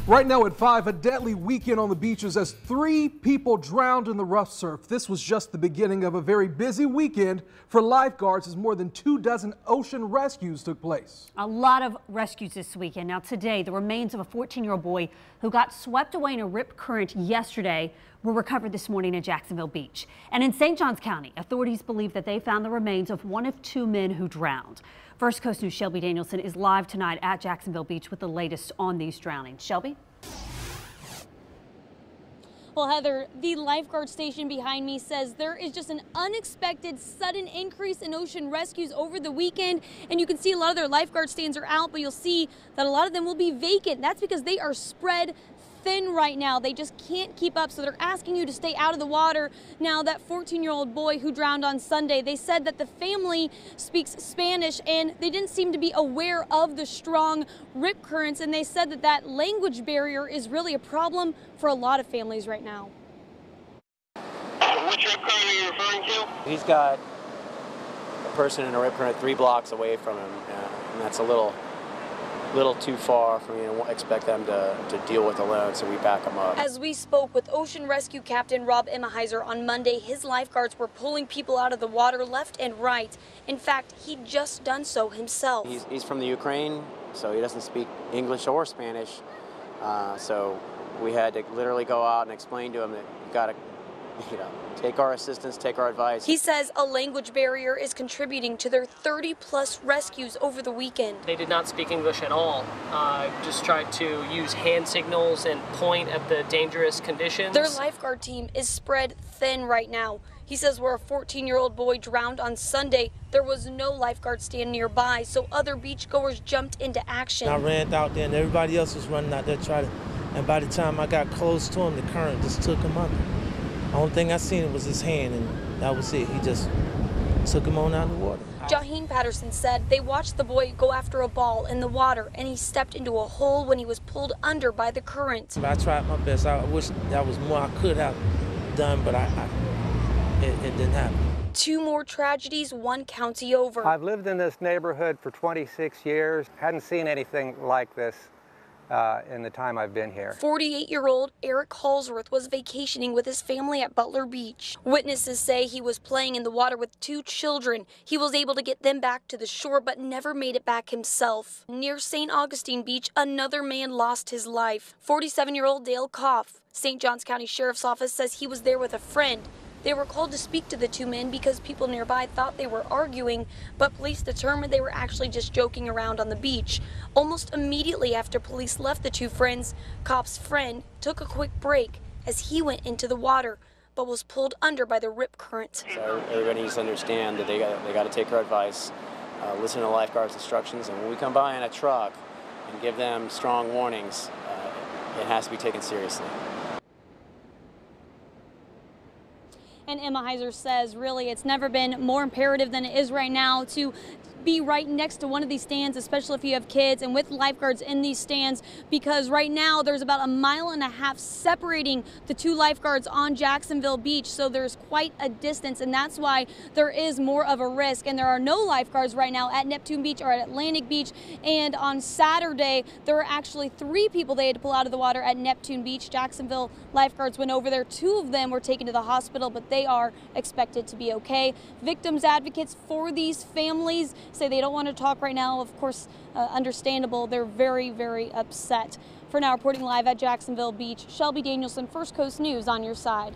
Right now at 5, a deadly weekend on the beaches as 3 people drowned in the rough surf. This was just the beginning of a very busy weekend for lifeguards as more than 24 ocean rescues took place. A lot of rescues this weekend. Now today, the remains of a 14-year-old boy who got swept away in a rip current yesterday were recovered this morning at Jacksonville Beach. And in St. Johns County, authorities believe that they found the remains of one of 2 men who drowned. First Coast News' Shelby Danielson is live tonight at Jacksonville Beach with the latest on these drownings. Shelby? Well, Heather, the lifeguard station behind me says there is just an unexpected sudden increase in ocean rescues over the weekend. And you can see a lot of their lifeguard stands are out, but you'll see that a lot of them will be vacant. That's because they are spread thin right now. They just can't keep up, so they're asking you to stay out of the water. Now, that 14-year-old boy who drowned on Sunday, they said that the family speaks Spanish and they didn't seem to be aware of the strong rip currents, and they said that that language barrier is really a problem for a lot of families right now. Which rip current are you referring to? He's got a person in a rip current 3 blocks away from him, and that's a little too far for me to expect them to deal with alone, so we back them up. As we spoke with Ocean Rescue Captain Rob Emmaheiser on Monday, his lifeguards were pulling people out of the water left and right. In fact, he'd just done so himself. He's from the Ukraine, so he doesn't speak English or Spanish, so we had to literally go out and explain to him that you've got to, take our assistance, take our advice. He says a language barrier is contributing to their 30-plus rescues over the weekend. They did not speak English at all. Just tried to use hand signals and point at the dangerous conditions. Their lifeguard team is spread thin right now. He says where a 14-year-old boy drowned on Sunday, there was no lifeguard stand nearby, so other beachgoers jumped into action. I ran out there and everybody else was running out there trying to, and by the time I got close to him, the current just took him under. The only thing I seen was his hand, and that was it. He just took him on out of the water. Jaheen Patterson said they watched the boy go after a ball in the water, and he stepped into a hole when he was pulled under by the current. I tried my best. I wish that was more I could have done, but it didn't happen. 2 more tragedies, 1 county over. I've lived in this neighborhood for 26 years. Hadn't seen anything like this in the time I've been here. 48-year-old Eric Halsworth was vacationing with his family at Butler Beach. Witnesses say he was playing in the water with 2 children. He was able to get them back to the shore, but never made it back himself. Near St. Augustine Beach, another man lost his life. 47-year-old Dale Koff. St. Johns County Sheriff's Office says he was there with a friend. They were called to speak to the 2 men because people nearby thought they were arguing, but police determined they were actually just joking around on the beach. Almost immediately after police left the 2 friends, Kopp's friend took a quick break as he went into the water, but was pulled under by the rip current. So everybody needs to understand that they got to take our advice, listen to the lifeguards' instructions, and when we come by in a truck and give them strong warnings, it has to be taken seriously. And Emmaheiser says really it's never been more imperative than it is right now to be right next to one of these stands, especially if you have kids, and with lifeguards in these stands, because right now there's about 1.5 miles separating the 2 lifeguards on Jacksonville Beach, so there's quite a distance, and that's why there is more of a risk. And there are no lifeguards right now at Neptune Beach or at Atlantic Beach, and on Saturday there were actually 3 people they had to pull out of the water at Neptune Beach. Jacksonville lifeguards went over there. 2 of them were taken to the hospital, but they are expected to be okay. Victims advocates for these families say they don't want to talk right now. Of course, understandable. They're very, very upset. For now, reporting live at Jacksonville Beach, Shelby Danielson, First Coast News on your side.